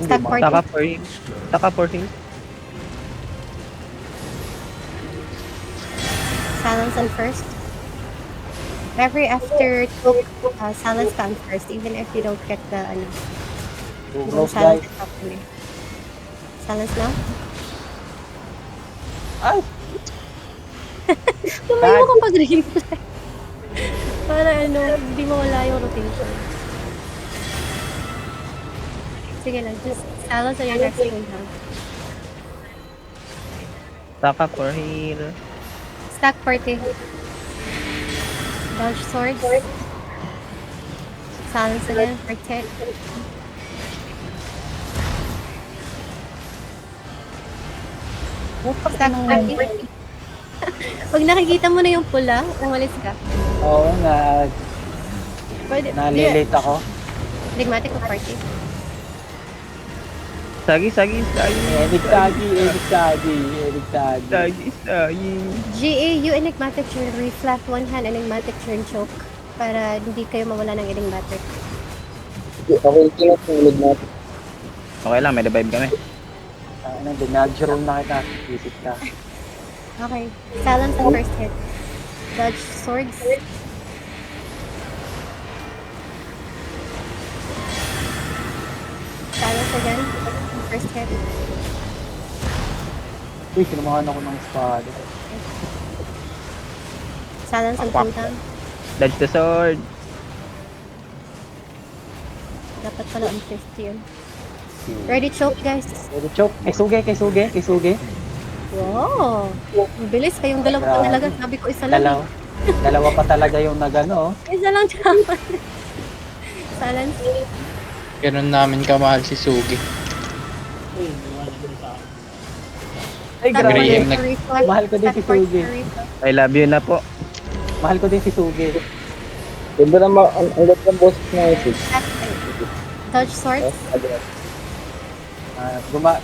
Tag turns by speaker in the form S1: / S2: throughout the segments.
S1: Stack party.
S2: Taka for him. Taka for him.
S1: Silence on first. Every after silence comes first, even if you don't get the you don't silence it properly. Silence now.
S3: Ay!
S1: Tumayo ka pag reflex. Para hindi mawala yung rotation. Sige lang, just silence on your next cooldown.
S2: Taka for heal.
S1: Stack party. Dodge swords. Silence again, protect. Stack party. Pag nakikita mo na yung pula, umalis ka.
S3: Oo nga.
S1: Pwede.
S3: Nalilate ako.
S1: Enigmatic o party.
S2: Sagi.
S3: Enig Sagi.
S2: Sagi.
S1: GA, you enigmatic turn reflect one hand enigmatic turn choke para hindi kayo mawala ng enigmatic.
S2: Okay lang, may revive kami.
S3: Natural na kita. Visit ka.
S1: Okay. Silence on first hit. Dodge swords. Silence again. First hit.
S3: Uy, kinumahan ako ng espada.
S1: Silence on cooldown.
S2: Dodge the sword.
S1: Dapat pala on 50 yun. Ready choke guys.
S3: Ready choke. Kay Suge.
S1: Wow. Mabilis kayong dalawa pa talaga. Sabi ko isa lang.
S3: Dalawa pa talaga yung nagano.
S1: Isa lang tama. Silence.
S4: Ganun namin kamahal si Sugi.
S3: Ay, grabe.
S4: Graham
S3: Mahal ko din si Sugi.
S2: I love you na po.
S3: Mahal ko din si Sugi.
S5: Ganda naman, ang ganda ng boss na ito.
S1: Dodge swords.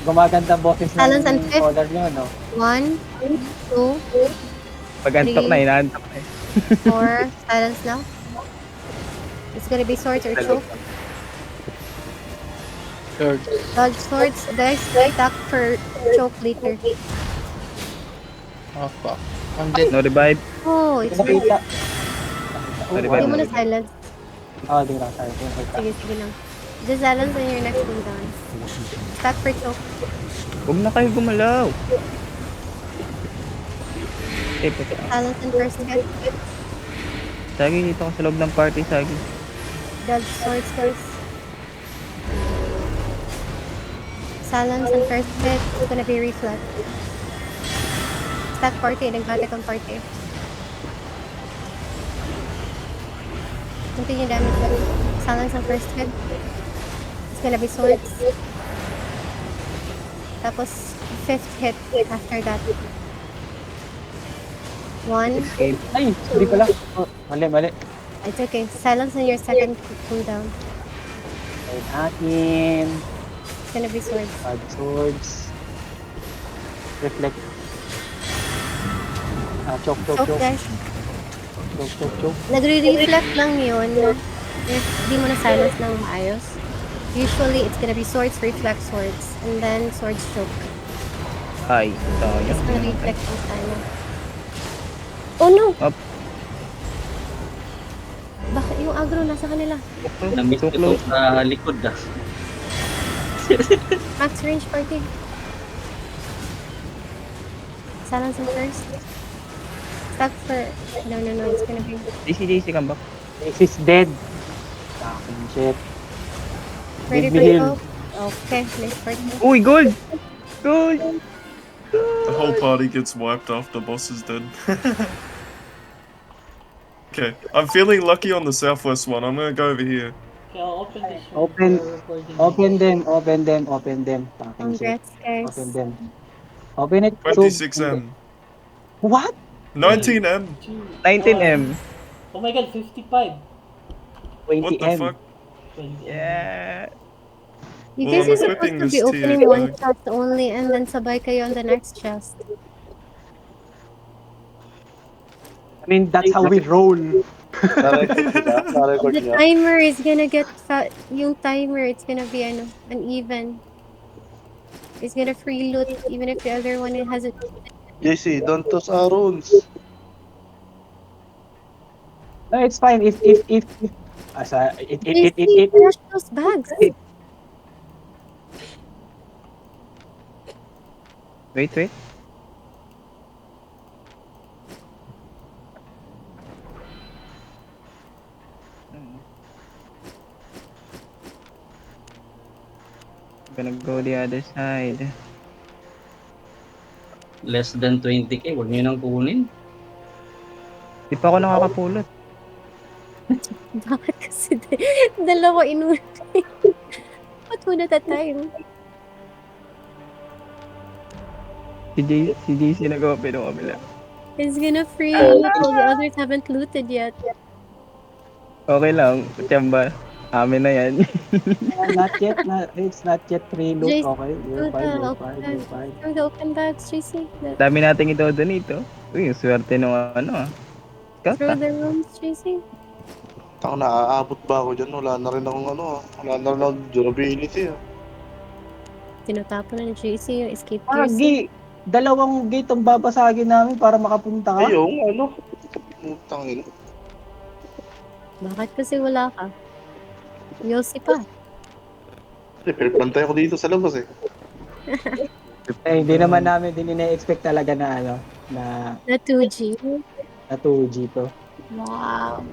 S3: Gumaganda boses
S1: Silence and
S3: ng
S1: fifth.
S3: caller nyo, no?
S1: 1, 2,
S2: Pag antok na, inaantok na.
S1: 4. Silence now. It's gonna be swords or choke.
S4: Lord.
S1: Dodge swords. Guys, attack for choke later.
S4: Oh, fuck. I'm dead.
S2: No revive.
S1: Oh, it's
S3: Nakita.
S1: really...
S2: Sorry,
S1: Hindi mo
S2: bye.
S1: na silence.
S3: Di lang. Sorry.
S1: Sige lang. Just silence on your next cooldown. Attack for choke.
S2: Huwag na kayo gumalaw. Puta.
S1: Silence on first hit.
S2: Sagi, dito ka sa loob ng party, Sagi.
S1: Dodge swords guys. Silence on first hit. It's gonna be reflect. Stack party. Enigmatic on party. Continue damage guys. Silence on first hit. It's gonna be swords. Tapos, fifth hit after that. 1.
S3: Ay, hindi pala. Oh, mali.
S1: It's okay. Silence on your second cooldown.
S3: Ayun akin.
S1: It's gonna be swords.
S3: Bad swords. Reflect. Choke.
S1: Choke guys.
S3: Choke.
S1: Nagre-reflect lang yun if di mo na silence ng maayos. Usually, it's gonna be swords, reflect swords, and then swords choke.
S2: Ay,
S1: It's gonna
S2: sayang.
S1: reflect yung sana. Oh no!
S2: Up.
S1: Bakit yung aggro nasa kanila?
S5: Na-miss
S2: Too
S5: ito
S2: close.
S5: sa likod ah.
S1: Max range party. Silence on first. Stack for... No. It's gonna be...
S2: JC, come back.
S3: This is dead. Fucking shit.
S1: Ready
S3: Big
S1: for
S3: heal.
S1: choke? Okay, next party.
S2: Uy, gold! Gold!
S6: The whole party gets wiped off, the boss is dead. Okay, I'm feeling lucky on the southwest one. I'm gonna go over here.
S3: Open them. Fucking shit.
S1: Congrats, guys.
S3: Open them. Open it.
S6: 26M.
S3: What?
S6: 19M.
S2: 19M.
S7: Oh my god, 55.
S3: 20
S6: What the
S3: M.
S6: fuck?
S2: Yeah.
S1: You
S6: Well,
S1: guys
S6: I'm
S1: are supposed
S6: equipping
S1: to
S6: this
S1: be opening
S6: tier
S1: one
S6: tag.
S1: chest only and then sabay kayo on the next chest.
S3: I mean, that's how we roll.
S5: Na-record nila? Na-record
S1: The
S5: niya?
S1: timer is gonna get yung timer, it's gonna be uneven. It's gonna free loot even if the other one hasn't.
S5: JC, don't toss Arons.
S3: No, it's fine. If asa
S1: JC, crush those bags.
S2: Wait, wait. Gonna go the other side.
S8: Less than 20k, huwag nyo nang kunin.
S2: Di pa ako nakakapulot.
S1: Bakit kasi dalawa inuna? What one at a time?
S2: Si JC nag-open ng kabila.
S1: It's gonna free loot while the others haven't looted yet.
S2: Okay lang, Chamba. Amin na yan.
S3: not yet, it's not yet preload.
S1: Jace,
S3: Okay, you're
S1: through
S3: fine,
S1: the
S3: you're
S1: open
S3: fine,
S1: bags.
S3: you're fine.
S1: Through the open bags, JC.
S2: Dami nating ito dito. Uy, yung swerte nung ano ah. Scout
S1: Through
S2: ah.
S1: the rooms, JC.
S5: Ako naaabot ba ako dyan? Wala na rin akong wala na rin akong durability.
S1: Tinatapon na ni JC yung escape gears.
S3: Dalawang gate ang babasagin namin para makapunta ka.
S5: Ayun, Utang ina.
S1: Bakit kasi wala ka? You'll see pa.
S5: Pinapantay ako dito sa labas eh.
S3: Hindi naman namin din ina-expect talaga na na
S1: Na 2G.
S3: na 2G to.
S1: Wow.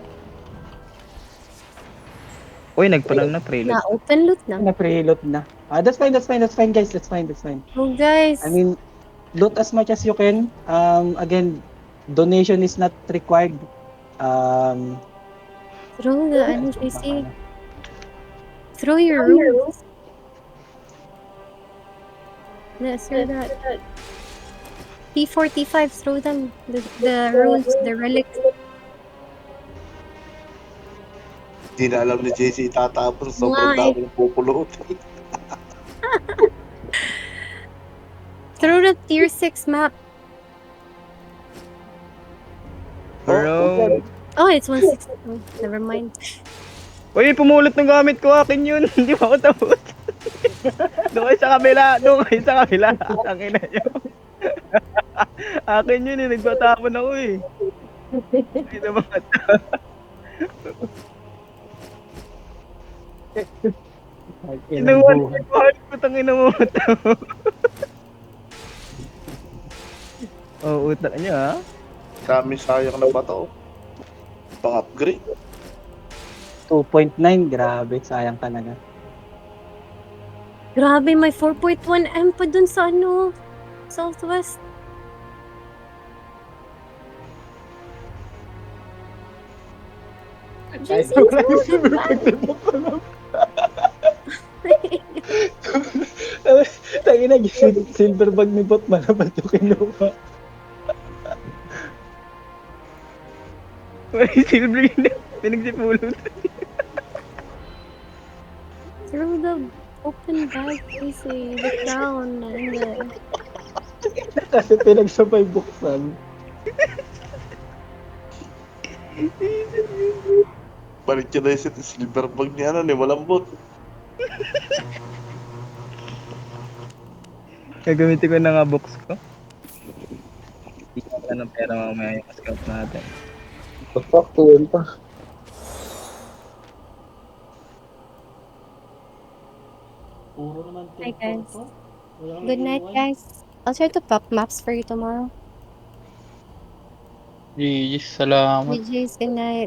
S2: Uy, nagpalang na preload.
S1: Na open loot na.
S3: Na preload na. That's fine guys, that's fine.
S1: Oh guys.
S3: I mean, loot as much as you can. Again, donation is not required.
S1: Through the JC. Through your rooms. Let's do that. T4, T5, throw them. The runes, the relics.
S5: Hindi na alam ni JC itatapon. Sobrang
S1: Why?
S5: dami ng pupulot.
S1: Through the tier 6 map.
S2: Bro.
S1: Oh, it's 160. Oh, never mind.
S2: Uy, pumulot ng gamit ko. Akin yun. Hindi pa ako tapos. Doon kayo sa kabila. Ang ina nyo. Akin yun eh. Nagbatapon ako eh. Hindi naman. Inawan ko. Mahal ko tangina mo. Oh, utak niya ha.
S5: Dami sayang na ba to? Pang-upgrade.
S3: 2.9, grabe, sayang talaga.
S1: Grabe, may 4.1 M pa dun sa Southwest. JC,
S3: Tangina, silver bag ni bot, malabat yung kinuha.
S2: May silver yun. Pinagsipulot.
S1: through the open bag, JC, the crown, and the...
S3: Kasi pinagsabay buksan.
S5: Balik niya na yung silver bag ni ni Malambot.
S2: Gagamitin ko na nga box ko. Hindi ko na ng pera mamaya yung scout natin.
S5: Pagpaktuin pa.
S7: Puro naman
S1: Hi, guys.
S7: Wala kang
S1: Good night,
S7: iiwan.
S1: guys. I'll try to pop maps for you tomorrow.
S4: GG, salamat.
S1: GG's, good night.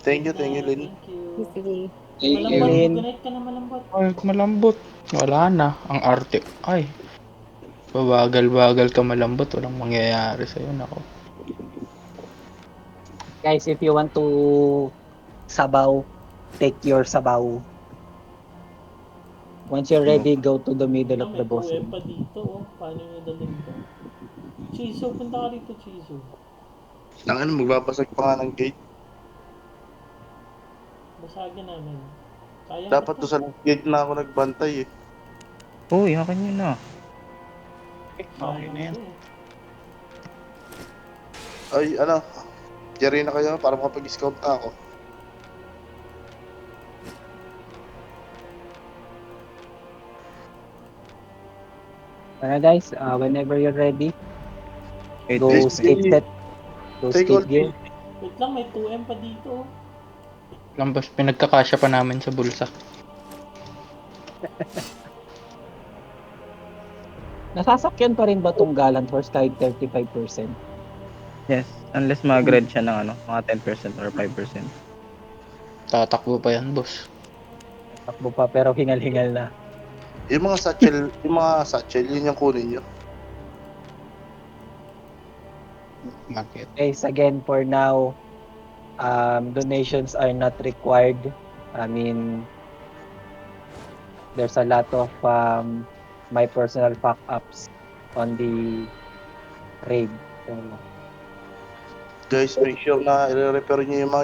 S5: Thank you, Lin.
S7: Thank you.
S1: Easily.
S7: Malambot,
S3: Lin.
S7: good night ka na malambot.
S4: Ay, malambot. Wala na. Ang arte. Ay. Babagal-bagal ka malambot. Walang mangyayari sa'yo. Nako.
S3: Guys, if you want to sabaw, take your sabaw. Once you're ready, go to the middle of
S7: May
S3: the boss
S7: kuwe
S3: room.
S7: pa dito, oh. Paano nyo dalhin to? Chizo, punta ka dito, Chizo.
S5: Magbabasag pa nga ng gate.
S7: Basagin namin. Kaya
S5: Dapat to sa gate na ako nagbantay eh.
S2: Uy, akin yun na.
S4: Okay na yan.
S5: Ay, Jerry na kayo para makapag-scout na ako.
S3: Guys, whenever you're ready, go
S5: Please,
S3: skate set. Go
S5: Take all
S3: skate gear.
S7: Wait lang, may 2M pa dito.
S4: Lang boss, pinagkakasya pa namin sa bulsa.
S3: Nasasakyan pa rin ba tong Galant Horse kahit 35%?
S2: Yes, unless mag-red siya ng ano, mga 10% or 5%.
S4: Tatakbo pa yan, boss.
S3: Takbo pa pero hingal-hingal na.
S5: Yung mga satchel, yun yung kunin nyo.
S4: Market.
S3: Guys, again, for now, donations are not required. I mean, there's a lot of my personal fuck-ups on the raid. So,
S5: Guys, make sure na i-repair nyo yung mga